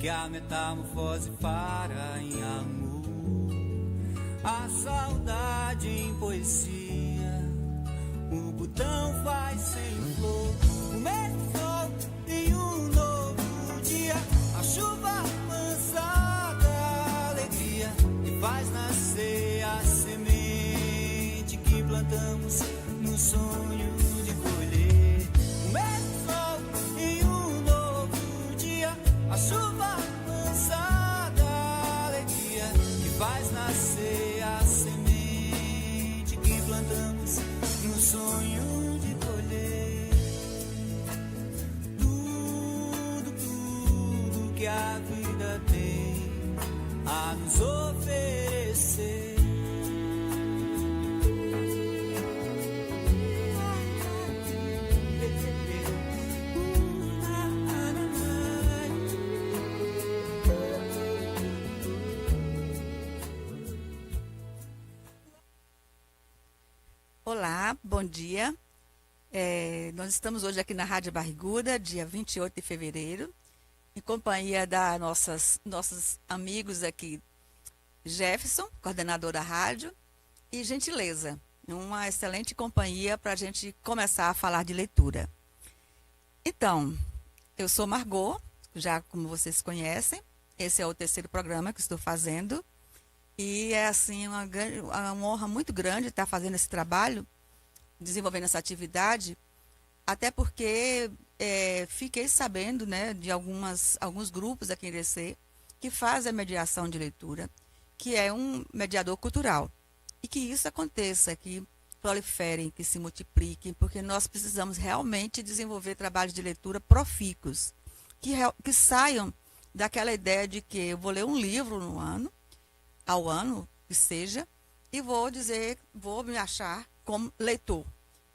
que a metamorfose para em amor, a saudade em poesia, o botão faz sem flor, o mesmo sol em um novo dia, a chuva mansa da alegria que faz nascer a semente que plantamos no sonho de colher. O mesmo sol em um novo dia, a chuva mansa da alegria que faz nascer a semente que plantamos no sonho de colher. Tudo que a vida tem a nos oferecer. Olá, bom dia. Nós estamos hoje aqui na Rádio Barriguda, dia 28 de fevereiro, em companhia da nossos amigos aqui, Jefferson, coordenador da rádio, e Gentileza, uma excelente companhia para a gente começar a falar de leitura. Então, eu sou Margot, já como vocês conhecem, esse é o terceiro programa que estou fazendo, e é assim uma honra muito grande estar fazendo esse trabalho, desenvolvendo essa atividade, até porque fiquei sabendo, né, de alguns grupos aqui em Irecê que fazem a mediação de leitura, que é um mediador cultural. E que isso aconteça, que proliferem, que se multipliquem, porque nós precisamos realmente desenvolver trabalhos de leitura profícuos, que saiam daquela ideia de que eu vou ler um livro ao ano, que seja, e vou me achar como leitor.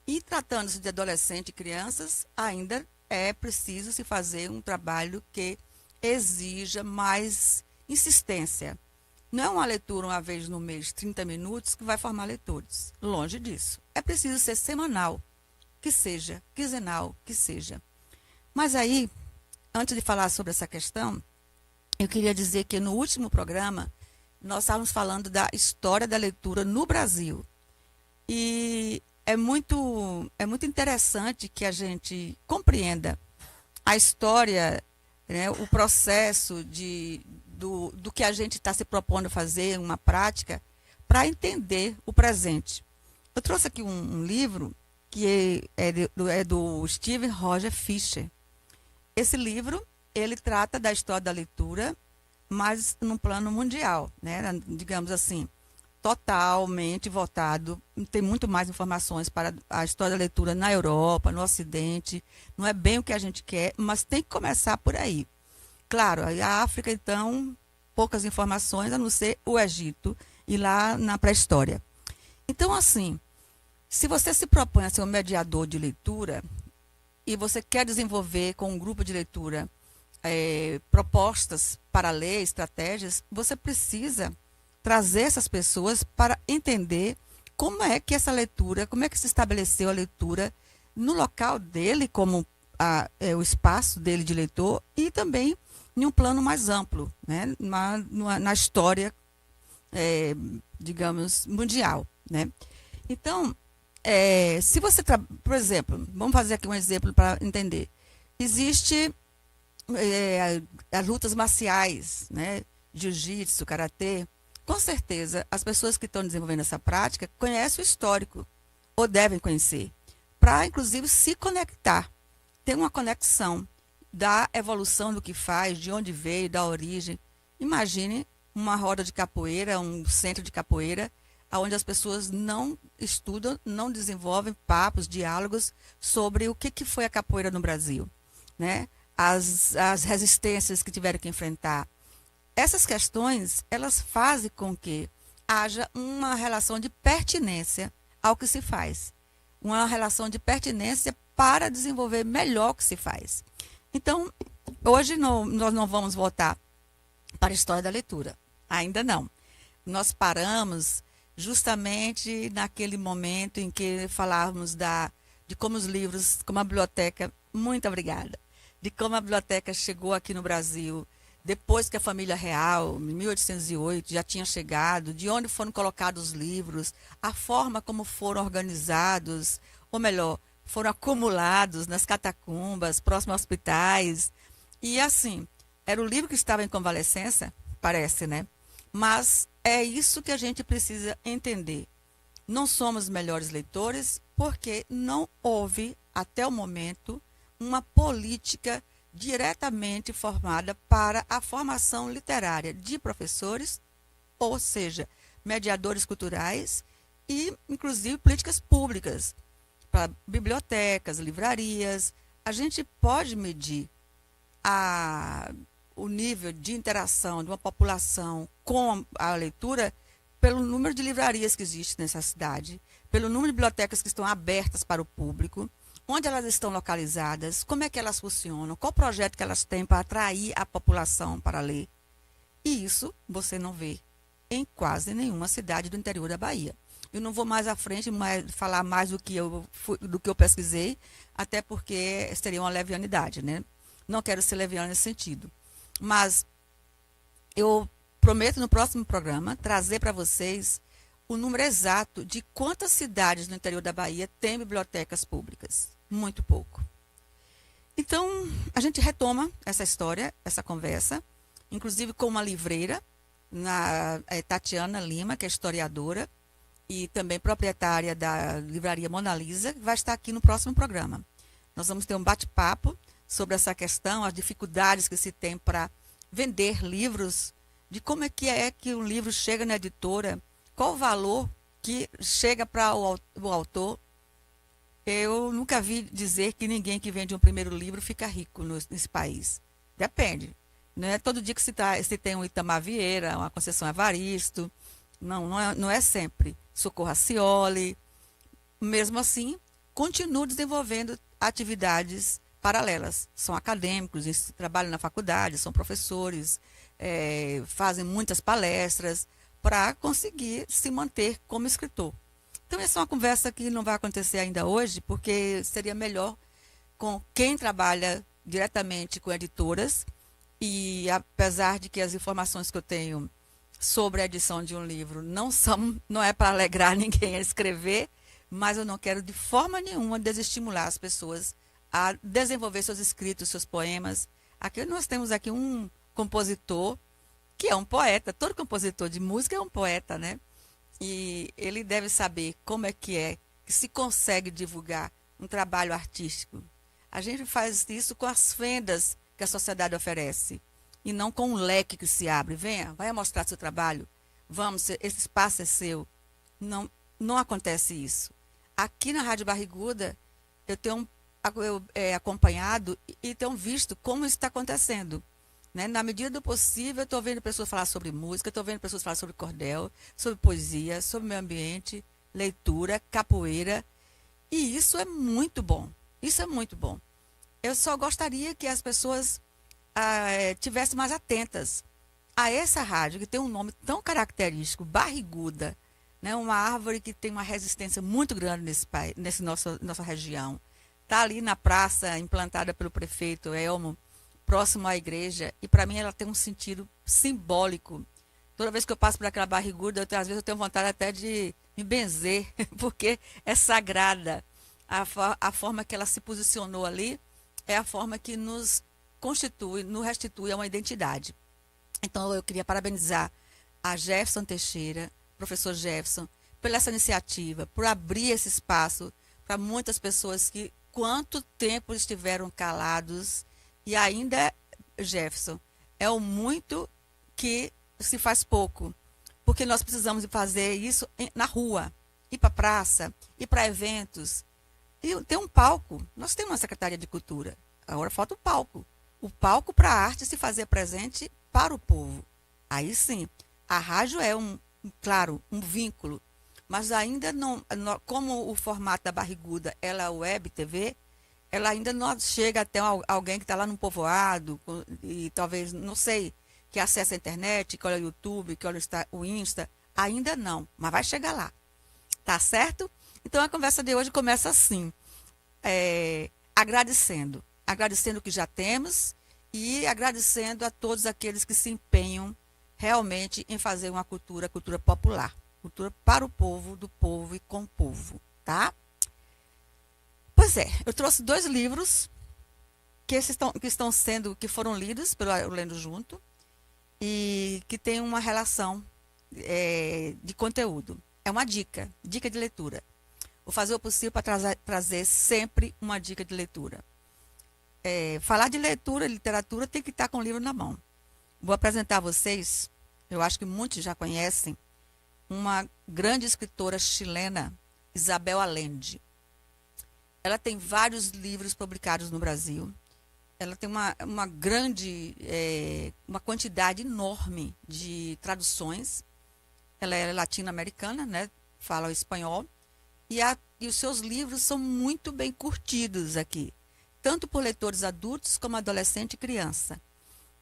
E tratando-se de adolescente e crianças, ainda é preciso se fazer um trabalho que exija mais insistência. Não é uma leitura uma vez no mês, 30 minutos, que vai formar leitores. Longe disso. É preciso ser semanal, que seja, quinzenal, que seja. Mas aí, antes de falar sobre essa questão, eu queria dizer que no último programa, nós estávamos falando da história da leitura no Brasil. E é muito interessante que a gente compreenda a história, né, o processo do que a gente está se propondo a fazer, uma prática, para entender o presente. Eu trouxe aqui um livro que é do Steven Roger Fisher. Esse livro, ele trata da história da leitura, mas num plano mundial, né? Digamos assim, totalmente voltado, tem muito mais informações para a história da leitura na Europa, no Ocidente, não é bem o que a gente quer, mas tem que começar por aí. Claro, a África, então, poucas informações, a não ser o Egito e lá na pré-história. Então, assim, se você se propõe a ser um mediador de leitura e você quer desenvolver com um grupo de leitura propostas para ler, estratégias, você precisa trazer essas pessoas para entender como é que essa leitura, como é que se estabeleceu a leitura no local dele, como o espaço dele de leitor, e também em um plano mais amplo, né? na história, digamos, mundial. Né? Então, se você, por exemplo, vamos fazer aqui um exemplo para entender. Existe as lutas marciais, né? Jiu-jitsu, karatê. Com certeza, as pessoas que estão desenvolvendo essa prática conhecem o histórico, ou devem conhecer, para, inclusive, se conectar. Ter uma conexão da evolução do que faz, de onde veio, da origem. Imagine uma roda de capoeira, um centro de capoeira, onde as pessoas não estudam, não desenvolvem papos, diálogos sobre o que foi a capoeira no Brasil, né? As resistências que tiveram que enfrentar. Essas questões, elas fazem com que haja uma relação de pertinência ao que se faz. Uma relação de pertinência para desenvolver melhor o que se faz. Então, hoje nós não vamos voltar para a história da leitura. Ainda não. Nós paramos justamente naquele momento em que falávamos de como os livros, como a biblioteca, muito obrigada, de como a biblioteca chegou aqui no Brasil, depois que a família real, em 1808, já tinha chegado, de onde foram colocados os livros, a forma como foram organizados, ou melhor, foram acumulados nas catacumbas, próximo a hospitais. E assim, era o livro que estava em convalescença, parece, né? Mas é isso que a gente precisa entender. Não somos melhores leitores porque não houve, até o momento, uma política diretamente formada para a formação literária de professores, ou seja, mediadores culturais e, inclusive, políticas públicas para bibliotecas, livrarias. A gente pode medir o nível de interação de uma população com a leitura pelo número de livrarias que existe nessa cidade, pelo número de bibliotecas que estão abertas para o público, onde elas estão localizadas, como é que elas funcionam, qual projeto que elas têm para atrair a população para ler. E isso você não vê em quase nenhuma cidade do interior da Bahia. Eu não vou mais à frente falar mais do que eu pesquisei, até porque seria uma levianidade, né? Não quero ser leviana nesse sentido. Mas eu prometo no próximo programa trazer para vocês o número exato de quantas cidades no interior da Bahia têm bibliotecas públicas. Muito pouco. Então, a gente retoma essa história, essa conversa, inclusive com uma livreira, Tatiana Lima, que é historiadora, e também proprietária da livraria Mona Lisa, que vai estar aqui no próximo programa. Nós vamos ter um bate-papo sobre essa questão, as dificuldades que se tem para vender livros, de como é que um livro chega na editora, qual o valor que chega para o autor. Eu nunca vi dizer que ninguém que vende um primeiro livro fica rico nesse país. Depende. Não é todo dia que se tem um Itamar Vieira, uma Conceição Evaristo. Não é sempre. Socorro Racioli. Mesmo assim, continuo desenvolvendo atividades paralelas. São acadêmicos, trabalham na faculdade, são professores, fazem muitas palestras para conseguir se manter como escritor. Então, essa é uma conversa que não vai acontecer ainda hoje, porque seria melhor com quem trabalha diretamente com editoras, e apesar de que as informações que eu tenho sobre a edição de um livro não é para alegrar ninguém a escrever, mas eu não quero de forma nenhuma desestimular as pessoas a desenvolver seus escritos, seus poemas. Aqui nós temos aqui um compositor que é um poeta. Todo compositor de música é um poeta, né? E ele deve saber como é que se consegue divulgar um trabalho artístico. A gente faz isso com as fendas que a sociedade oferece e não com um leque que se abre. Venha, vai mostrar seu trabalho. Vamos, esse espaço é seu. Não acontece isso. Aqui na Rádio Barriguda, eu tenho acompanhado e tenho visto como isso está acontecendo. Né? Na medida do possível, eu estou vendo pessoas falar sobre música, estou vendo pessoas falar sobre cordel, sobre poesia, sobre meio ambiente, leitura, capoeira. E isso é muito bom. Isso é muito bom. Eu só gostaria que as pessoas tivessem mais atentas a essa rádio, que tem um nome tão característico, Barriguda, né? Uma árvore que tem uma resistência muito grande nessa nossa região. Está ali na praça, implantada pelo prefeito Elmo, próximo à igreja, e para mim ela tem um sentido simbólico. Toda vez que eu passo por aquela Barriguda, às vezes eu tenho vontade até de me benzer, porque é sagrada. A forma que ela se posicionou ali é a forma que nos constitui, nos restitui a uma identidade. Então eu queria parabenizar a Jefferson Teixeira, professor Jefferson, pela essa iniciativa, por abrir esse espaço para muitas pessoas que quanto tempo estiveram calados. E ainda, Jefferson, é o muito que se faz pouco, porque nós precisamos fazer isso na rua, ir para a praça, ir para eventos, e ter um palco. Nós temos uma Secretaria de Cultura, agora falta o palco para a arte se fazer presente para o povo. Aí sim, a rádio é claro, um vínculo, mas ainda não, como o formato da Barriguda, ela é web TV, ela ainda não chega até alguém que está lá no povoado, e talvez, não sei, que acessa a internet, que olha o YouTube, que olha o Insta, ainda não, mas vai chegar lá. Tá certo? Então a conversa de hoje começa assim, agradecendo o que já temos e agradecendo a todos aqueles que se empenham realmente em fazer uma cultura, cultura popular, cultura para o povo, do povo e com o povo, tá? Pois é, eu trouxe 2 livros que foram lidos pelo Lendo Junto e que tem uma relação de conteúdo. É uma dica de leitura. Vou fazer o possível para trazer sempre uma dica de leitura. Falar de leitura, literatura, tem que estar com o livro na mão. Vou apresentar a vocês, eu acho que muitos já conhecem, uma grande escritora chilena, Isabel Allende. Ela tem vários livros publicados no Brasil. Ela tem uma quantidade enorme de traduções. Ela é latino-americana, né? Fala o espanhol. E os seus livros são muito bem curtidos aqui, tanto por leitores adultos como adolescente e criança.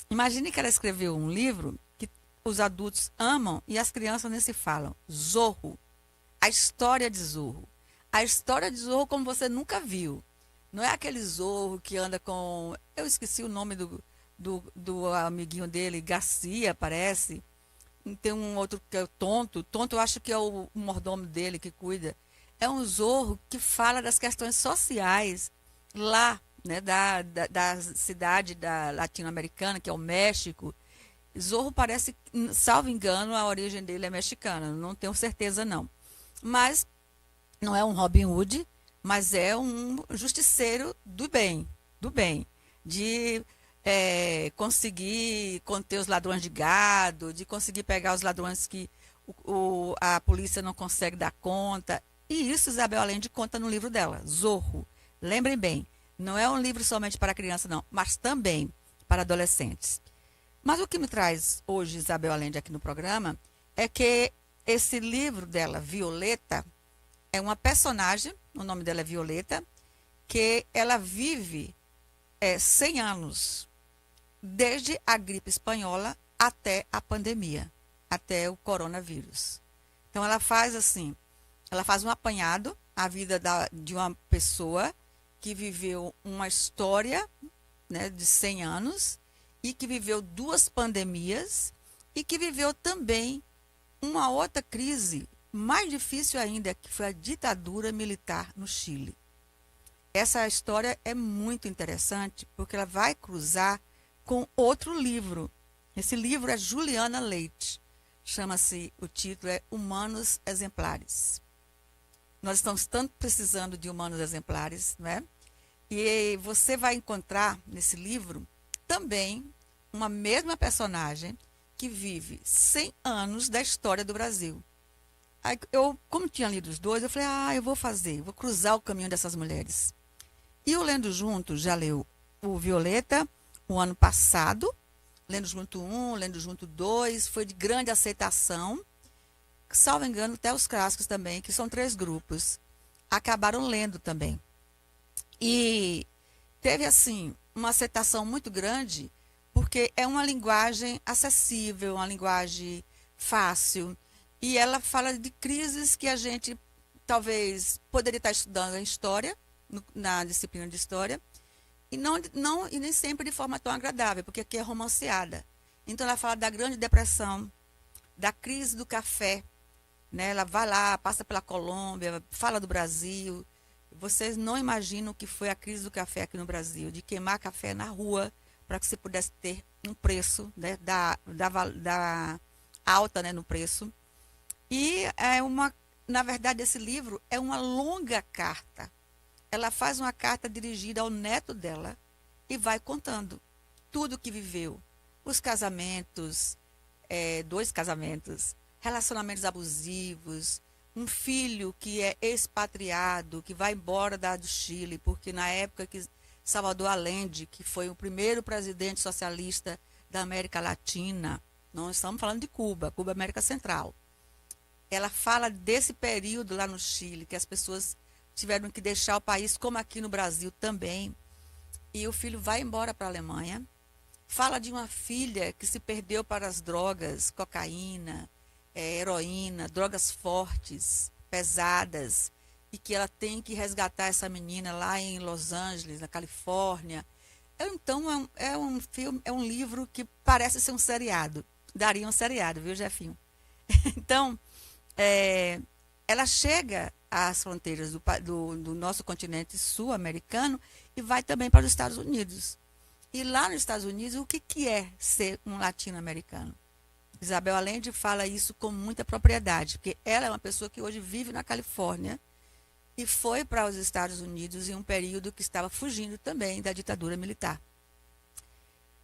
Imagine que ela escreveu um livro que os adultos amam e as crianças nem se falam. Zorro. A história de Zorro. A história de Zorro como você nunca viu. Não é aquele Zorro que anda com... Eu esqueci o nome do amiguinho dele, Garcia, parece. Tem um outro que é o Tonto. Tonto eu acho que é o mordomo dele que cuida. É um Zorro que fala das questões sociais lá, né, da cidade latino-americana, que é o México. Zorro parece, salvo engano, a origem dele é mexicana, não tenho certeza não. Mas não é um Robin Hood, mas é um justiceiro do bem, de conseguir conter os ladrões de gado, de conseguir pegar os ladrões que a polícia não consegue dar conta. E isso Isabel Allende conta no livro dela, Zorro. Lembrem bem, não é um livro somente para criança, não, mas também para adolescentes. Mas o que me traz hoje Isabel Allende aqui no programa é que esse livro dela, Violeta, é uma personagem, o nome dela é Violeta, que ela vive 100 anos, desde a gripe espanhola até a pandemia, até o coronavírus. Então ela faz assim, ela faz um apanhado, a vida de uma pessoa que viveu uma história, né, de 100 anos e que viveu 2 pandemias e que viveu também uma outra crise mais difícil ainda, que foi a ditadura militar no Chile. Essa história é muito interessante porque ela vai cruzar com outro livro. Esse livro é Juliana Leite. O título é Humanos Exemplares. Nós estamos tanto precisando de humanos exemplares, né? E você vai encontrar nesse livro também uma mesma personagem que vive 100 anos da história do Brasil. Aí como tinha lido os 2, eu falei, eu vou cruzar o caminho dessas mulheres. E o Lendo Junto já leu o Violeta o ano passado, Lendo Junto 1, Lendo Junto 2, foi de grande aceitação. Salvo engano, até os clássicos também, que são 3 grupos, acabaram lendo também. E teve, assim, uma aceitação muito grande, porque é uma linguagem acessível, uma linguagem fácil, e ela fala de crises que a gente talvez poderia estar estudando em história, na disciplina de história, e nem sempre de forma tão agradável, porque aqui é romanceada. Então ela fala da Grande Depressão, da crise do café, né? Ela vai lá, passa pela Colômbia, fala do Brasil. Vocês não imaginam o que foi a crise do café aqui no Brasil, de queimar café na rua para que você pudesse ter um preço, né, da alta, né, no preço. E na verdade, esse livro é uma longa carta. Ela faz uma carta dirigida ao neto dela e vai contando tudo o que viveu. Os casamentos, 2 casamentos, relacionamentos abusivos, um filho que é expatriado, que vai embora do Chile, porque na época que Salvador Allende, que foi o primeiro presidente socialista da América Latina, não estamos falando de Cuba, Cuba é América Central. Ela fala desse período lá no Chile, que as pessoas tiveram que deixar o país, como aqui no Brasil também. E o filho vai embora para a Alemanha. Fala de uma filha que se perdeu para as drogas, cocaína, heroína, drogas fortes, pesadas, e que ela tem que resgatar essa menina lá em Los Angeles, na Califórnia. Então, é um filme, é um livro que parece ser um seriado. Daria um seriado, viu, Jefinho? Então, é, ela chega às fronteiras do nosso continente sul-americano e vai também para os Estados Unidos. E lá nos Estados Unidos, o que, que é ser um latino-americano? Isabel Allende fala isso com muita propriedade, porque ela é uma pessoa que hoje vive na Califórnia e foi para os Estados Unidos em um período que estava fugindo também da ditadura militar.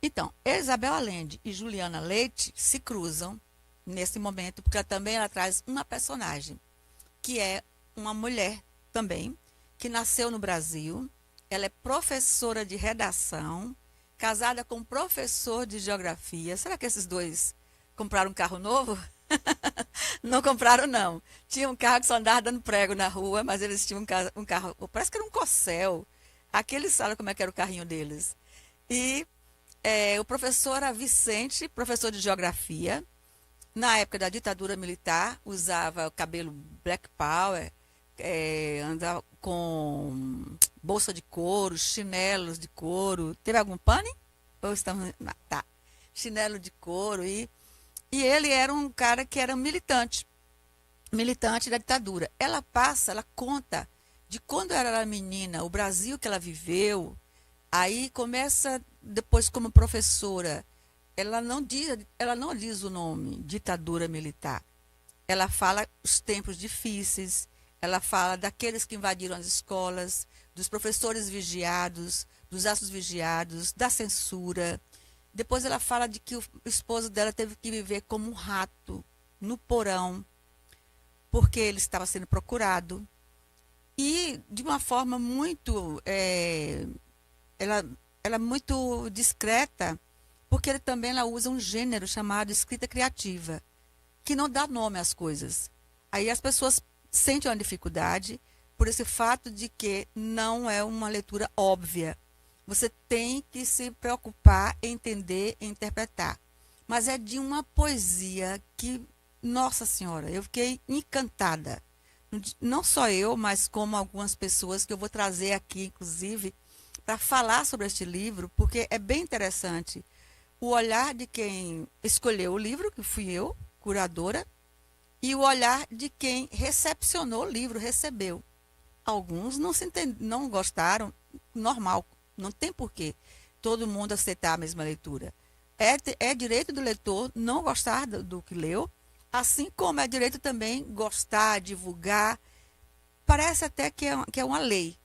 Então, Isabel Allende e Juliana Leite se cruzam nesse momento, porque ela traz uma personagem, que é uma mulher também, que nasceu no Brasil, ela é professora de redação, casada com um professor de geografia. Será que esses dois compraram um carro novo? Não compraram, não. Tinha um carro que só andava dando prego na rua, mas eles tinham um carro, parece que era um Corcel. Aqueles sabem como é que era o carrinho deles. E o professor era Vicente, professor de geografia. Na época da ditadura militar, usava o cabelo black power, andava com bolsa de couro, chinelos de couro. Teve algum pane? Ou estamos... Tá. Chinelo de couro e ele era um cara que era militante da ditadura. Ela conta de quando ela era menina, o Brasil que ela viveu. Aí começa depois como professora. Ela não diz o nome, ditadura militar. Ela fala os tempos difíceis, ela fala daqueles que invadiram as escolas, dos professores vigiados, dos atos vigiados, da censura. Depois ela fala de que o esposo dela teve que viver como um rato no porão, porque ele estava sendo procurado. E de uma forma muito, ela é muito discreta, porque ele também ela usa um gênero chamado escrita criativa, que não dá nome às coisas. Aí as pessoas sentem uma dificuldade por esse fato de que não é uma leitura óbvia. Você tem que se preocupar em entender e interpretar. Mas é de uma poesia que, nossa senhora, eu fiquei encantada. Não só eu, mas como algumas pessoas que eu vou trazer aqui, inclusive, para falar sobre este livro, porque é bem interessante o olhar de quem escolheu o livro, que fui eu, curadora, e o olhar de quem recepcionou o livro, recebeu. Alguns não gostaram, normal, não tem porquê todo mundo aceitar a mesma leitura. É direito do leitor não gostar do que leu, assim como é direito também gostar, divulgar. Parece até que é uma lei.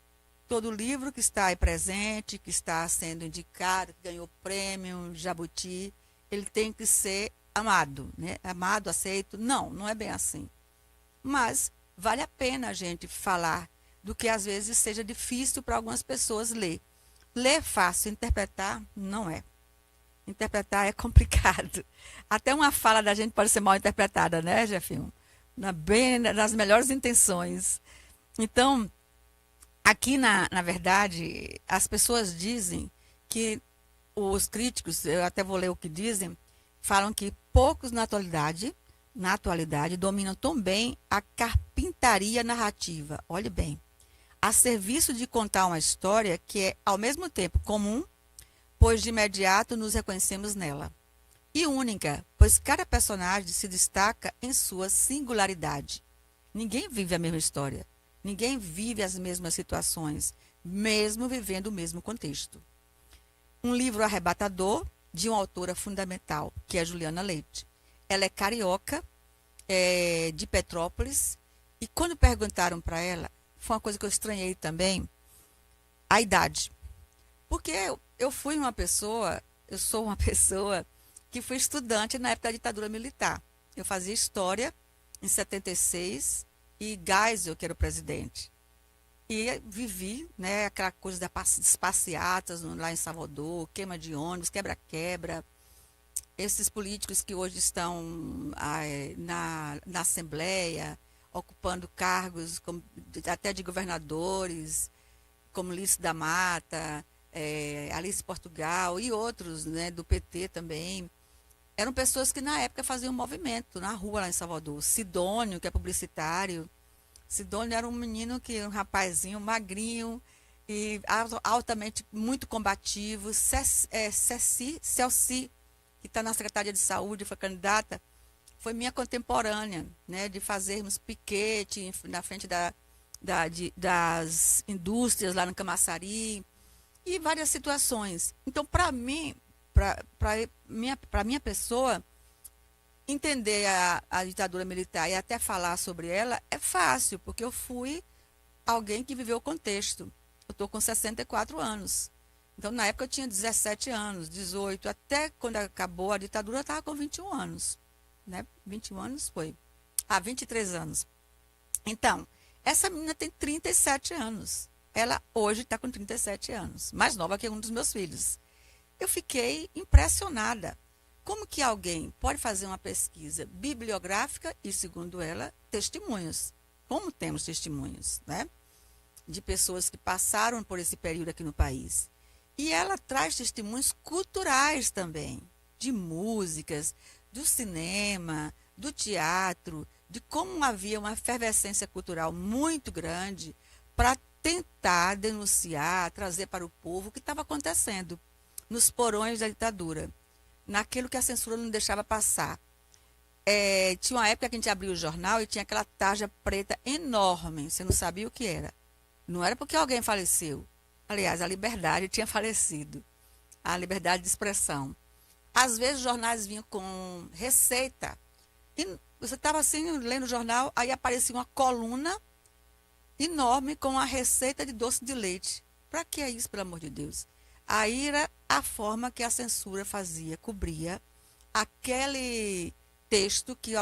Todo livro que está aí presente, que está sendo indicado, que ganhou prêmio, Jabuti, ele tem que ser amado, né? Amado, aceito. Não, não é bem assim. Mas vale a pena a gente falar do que às vezes seja difícil para algumas pessoas ler. Ler fácil, interpretar não é. Interpretar é complicado. Até uma fala da gente pode ser mal interpretada, né, Jefinho? Nas melhores intenções. Então, aqui, na verdade, as pessoas dizem que os críticos, eu até vou ler o que dizem, falam que poucos na atualidade dominam tão bem a carpintaria narrativa. Olhe bem, a serviço de contar uma história que é, ao mesmo tempo, comum, pois de imediato nos reconhecemos nela, e única, pois cada personagem se destaca em sua singularidade. Ninguém vive a mesma história. Ninguém vive as mesmas situações, mesmo vivendo o mesmo contexto. Um livro arrebatador de uma autora fundamental, que é Juliana Leite. Ela é carioca, de Petrópolis, e quando perguntaram para ela, foi uma coisa que eu estranhei também, a idade. Porque eu fui uma pessoa, eu sou uma pessoa que fui estudante na época da ditadura militar. Eu fazia história em 76, e Geisel, que era o presidente. E vivi, né, aquela coisa das passeatas lá em Salvador, queima de ônibus, quebra-quebra. Esses políticos que hoje estão na Assembleia, ocupando cargos até de governadores, como Lício da Mata, Alice Portugal e outros, né, do PT também. Eram pessoas que na época faziam movimento na rua lá em Salvador. Sidônio, que é publicitário. Sidônio era um menino um rapazinho magrinho, e altamente muito combativo. Celci, que está na Secretaria de Saúde, foi candidata, foi minha contemporânea, né, de fazermos piquete na frente das indústrias lá no Camaçari e várias situações. Então, para mim, para minha pessoa, entender a ditadura militar e até falar sobre ela é fácil, porque eu fui alguém que viveu o contexto. Eu estou com 64 anos. Então, na época, eu tinha 17 anos, 18. Até quando acabou a ditadura, eu estava com 21 anos. Né? 21 anos foi. 23 anos. Então, essa menina tem 37 anos. Ela hoje está com 37 anos. Mais nova que um dos meus filhos. Eu fiquei impressionada. Como que alguém pode fazer uma pesquisa bibliográfica e, segundo ela, testemunhos? Como temos testemunhos, né? De pessoas que passaram por esse período aqui no país. E ela traz testemunhos culturais também, de músicas, do cinema, do teatro, de como havia uma efervescência cultural muito grande para tentar denunciar, trazer para o povo o que estava acontecendo nos porões da ditadura, naquilo que a censura não deixava passar. Tinha uma época que a gente abria o jornal e tinha aquela tarja preta enorme, você não sabia o que era. Não era porque alguém faleceu. Aliás, a liberdade tinha falecido. A liberdade de expressão. Às vezes os jornais vinham com receita. E você estava assim, lendo o jornal, aí aparecia uma coluna enorme com a receita de doce de leite. Para que é isso, pelo amor de Deus? Aí era a forma que a censura fazia, cobria aquele texto que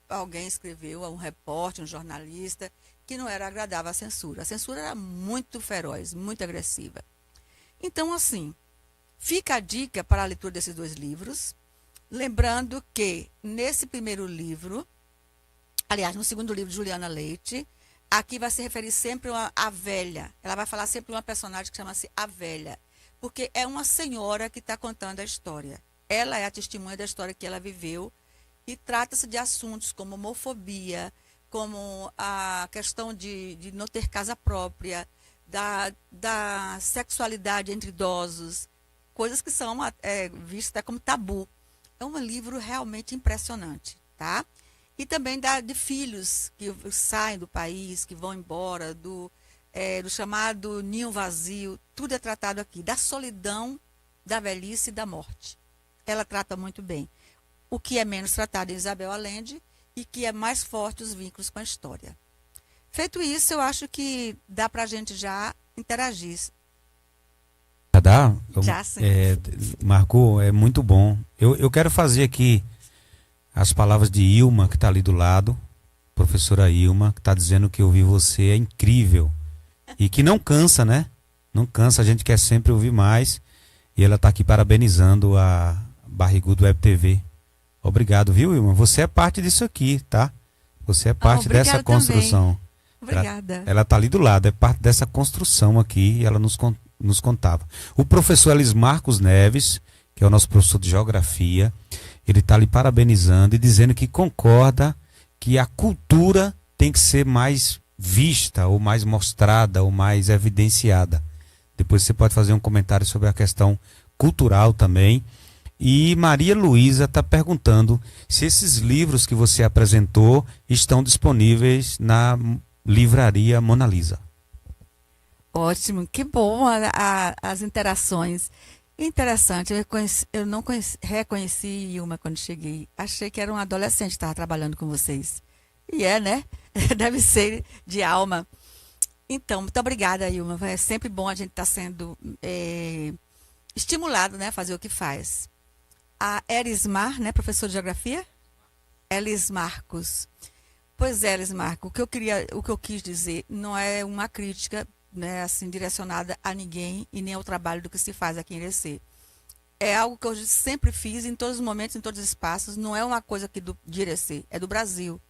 alguém escreveu, um repórter, um jornalista, que não era agradável à censura. A censura era muito feroz, muito agressiva. Então, assim, fica a dica para a leitura desses 2 livros, lembrando que nesse primeiro livro, aliás, no segundo livro de Juliana Leite, aqui vai se referir sempre à velha. Ela vai falar sempre de uma personagem que chama-se a velha, porque é uma senhora que está contando a história. Ela é a testemunha da história que ela viveu e trata-se de assuntos como homofobia, como a questão de não ter casa própria, da sexualidade entre idosos, coisas que são vistas como tabu. É um livro realmente impressionante, tá? E também de filhos que saem do país, que vão embora, do chamado ninho vazio, tudo é tratado aqui, da solidão, da velhice e da morte. Ela trata muito bem. O que é menos tratado em Isabel Allende e que é mais forte os vínculos com a história. Feito isso, eu acho que dá para a gente já interagir. Já dá? Já, sim. Marco, é muito bom. Eu quero fazer aqui as palavras de Ilma, que está ali do lado, professora Ilma, que está dizendo que ouvir você é incrível. E que não cansa, né? Não cansa, a gente quer sempre ouvir mais. E ela está aqui parabenizando a Barrigudo Web TV. Obrigado, viu, Ilma? Você é parte disso aqui, tá? Você é parte dessa construção. Obrigada. Ela está ali do lado, é parte dessa construção aqui e ela nos contava. O professor Elismarcos Neves, que é o nosso professor de geografia, ele está ali parabenizando e dizendo que concorda que a cultura tem que ser mais vista, ou mais mostrada, ou mais evidenciada. Depois você pode fazer um comentário sobre a questão cultural também. E Maria Luísa está perguntando se esses livros que você apresentou estão disponíveis na livraria Mona Lisa. Ótimo, que bom as interações. Interessante, eu não reconheci Ilma quando cheguei. Achei que era um adolescente que estava trabalhando com vocês. E né? Deve ser de alma. Então, muito obrigada, Ilma. É sempre bom a gente estar sendo estimulado, né, a fazer o que faz. A Elismar, né, professor de geografia? Elismarcos. Pois é, Elismarco, o que eu quis dizer não é uma crítica, né, assim, direcionada a ninguém e nem ao trabalho do que se faz aqui em Irecê. É algo que eu sempre fiz em todos os momentos, em todos os espaços. Não é uma coisa aqui de Irecê, é do Brasil,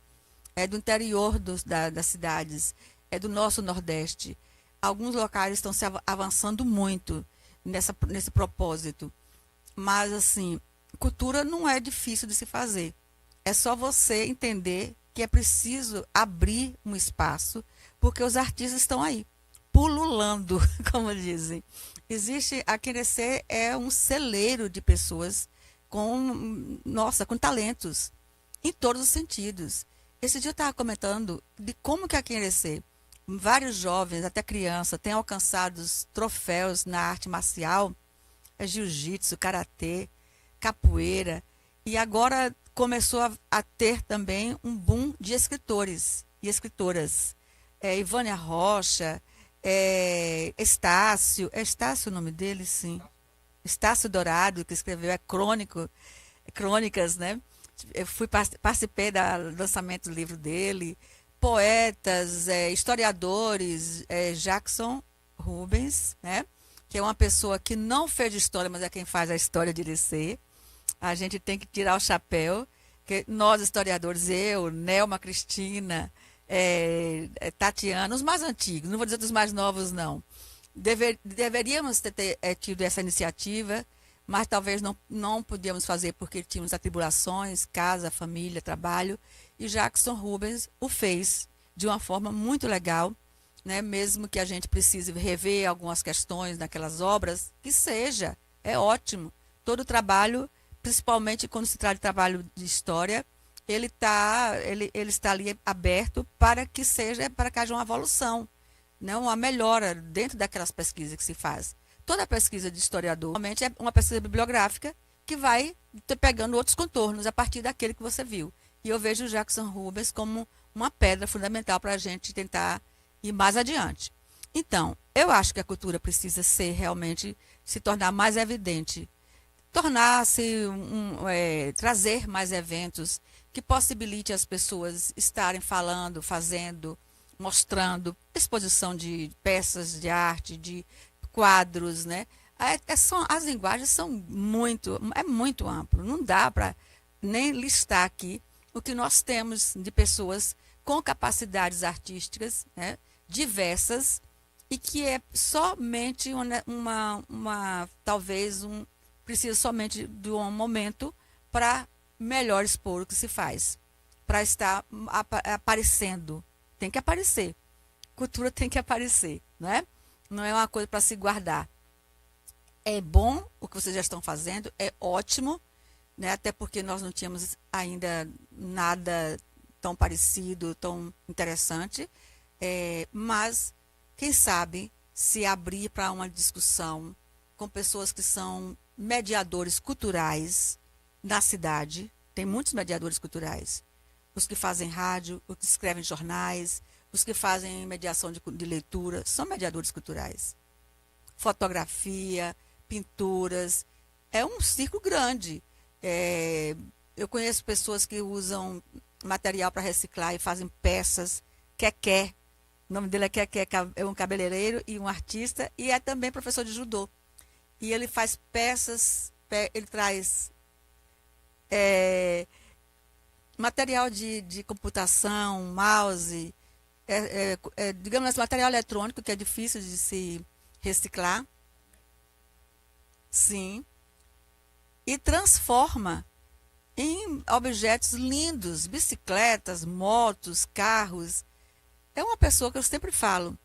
é do interior das cidades, é do nosso Nordeste. Alguns locais estão se avançando muito nesse propósito. Mas, assim, cultura não é difícil de se fazer. É só você entender que é preciso abrir um espaço, porque os artistas estão aí. pululando, como dizem. Existe, a Querecer é um celeiro de pessoas com talentos, em todos os sentidos. Esse dia eu estava comentando de como que a Querecer, vários jovens, até criança, têm alcançado troféus na arte marcial, jiu-jitsu, karatê, capoeira, e agora começou a ter também um boom de escritores e escritoras. Ivânia Rocha, Estácio o nome dele, sim. Estácio Dourado, que escreveu Crônicas, né? Eu participei do lançamento do livro dele. Poetas, historiadores, Jackson Rubens, né? Que é uma pessoa que não fez história, mas é quem faz a história de Irecê. A gente tem que tirar o chapéu, que nós historiadores, eu, Nelma Cristina, Tatiana, os mais antigos, não vou dizer dos mais novos, não. Deveríamos ter tido essa iniciativa, mas talvez não podíamos fazer porque tínhamos atribulações, casa, família, trabalho, e Jackson Rubens o fez de uma forma muito legal, né? Mesmo que a gente precise rever algumas questões naquelas obras, que seja, é ótimo. Todo o trabalho, principalmente quando se trata de trabalho de história, ele está ali aberto para que haja uma evolução, né? Uma melhora dentro daquelas pesquisas que se faz. Toda pesquisa de historiador, realmente, é uma pesquisa bibliográfica que vai pegando outros contornos a partir daquele que você viu. E eu vejo o Jackson Rubens como uma pedra fundamental para a gente tentar ir mais adiante. Então, eu acho que a cultura precisa realmente se tornar mais evidente, trazer mais eventos que possibilite as pessoas estarem falando, fazendo, mostrando, exposição de peças de arte, de quadros, né? As linguagens são muito amplo, não dá para nem listar aqui o que nós temos de pessoas com capacidades artísticas, né, diversas, e que é somente precisa somente de um momento para melhor expor o que se faz, para estar aparecendo. Tem que aparecer. Cultura tem que aparecer, né? Não é uma coisa para se guardar. É bom o que vocês já estão fazendo, é ótimo, né? Até porque nós não tínhamos ainda nada tão parecido, tão interessante, mas quem sabe se abrir para uma discussão com pessoas que são mediadores culturais na cidade. Tem muitos mediadores culturais, os que fazem rádio, os que escrevem jornais, os que fazem mediação de leitura, são mediadores culturais. Fotografia, pinturas, é um círculo grande. Eu conheço pessoas que usam material para reciclar e fazem peças. Keké, o nome dele é Keké, é um cabeleireiro e um artista, e é também professor de judô. E ele faz peças, ele traz material de computação, mouse, digamos assim, material eletrônico que é difícil de se reciclar. Sim. E transforma em objetos lindos, bicicletas, motos, carros. É uma pessoa que eu sempre falo,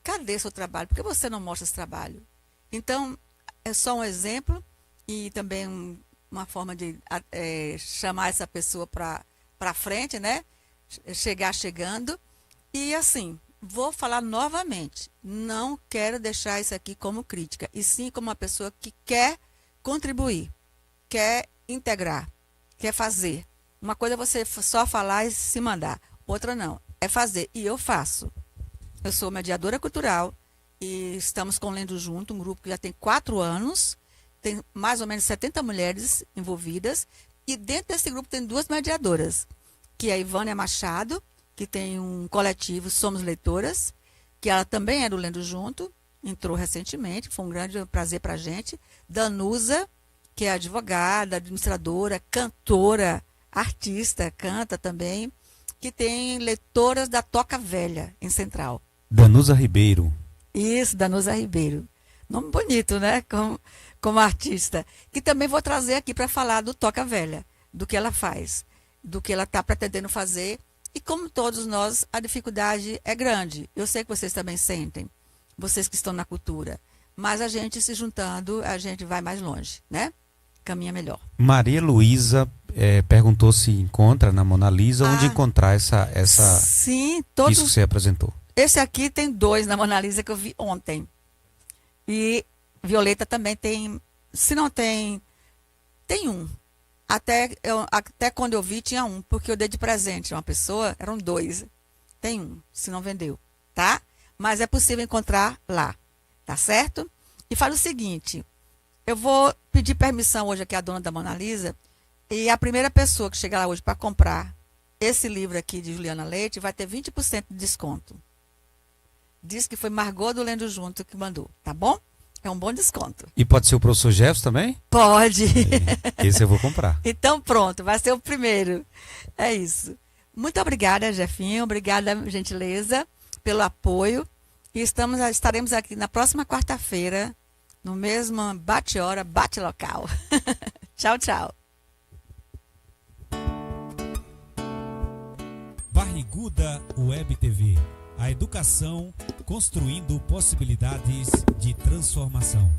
cadê seu trabalho? Por que você não mostra esse trabalho? Então, é só um exemplo e também uma forma de chamar essa pessoa para frente, né? Chegando. E assim, vou falar novamente, não quero deixar isso aqui como crítica, e sim como uma pessoa que quer contribuir, quer integrar, quer fazer. Uma coisa é você só falar e se mandar, outra não, é fazer, e eu faço. Eu sou mediadora cultural e estamos com o Lendo Junto, um grupo que já tem 4 anos, tem mais ou menos 70 mulheres envolvidas, e dentro desse grupo tem 2 mediadoras, que é a Ivânia Machado, que tem um coletivo Somos Leitoras, que ela também é do Lendo Junto, entrou recentemente, foi um grande prazer para a gente. Danusa, que é advogada, administradora, cantora, artista, canta também, que tem Leitoras da Toca Velha, em Central. Danusa Ribeiro. Isso, Danusa Ribeiro. Nome bonito, né? Como artista. Que também vou trazer aqui para falar do Toca Velha, do que ela faz, do que ela está pretendendo fazer. E como todos nós, a dificuldade é grande. Eu sei que vocês também sentem. vocês que estão na cultura. Mas a gente se juntando, a gente vai mais longe, né? Caminha melhor. Maria Luísa perguntou se encontra na Mona Lisa, onde encontrar essa sim, todos. Isso que você apresentou. Esse aqui tem 2 na Mona Lisa que eu vi ontem. E Violeta também tem, se não tem, tem um. Até quando eu vi tinha um, porque eu dei de presente a uma pessoa, eram 2. Tem um, se não vendeu, tá? Mas é possível encontrar lá, tá certo? E fala o seguinte, eu vou pedir permissão hoje aqui à dona da Mona Lisa, e a primeira pessoa que chegar lá hoje para comprar esse livro aqui de Juliana Leite vai ter 20% de desconto. Diz que foi Margot do Lendo Junto que mandou, tá bom? É um bom desconto. E pode ser o professor Jefferson também? Pode. Esse eu vou comprar. Então pronto, vai ser o primeiro. É isso. Muito obrigada, Jefinho. Obrigada, gentileza, pelo apoio. E estaremos aqui na próxima quarta-feira, no mesmo bate-hora, bate-local. Tchau, tchau. Barriguda Web TV. A educação construindo possibilidades de transformação.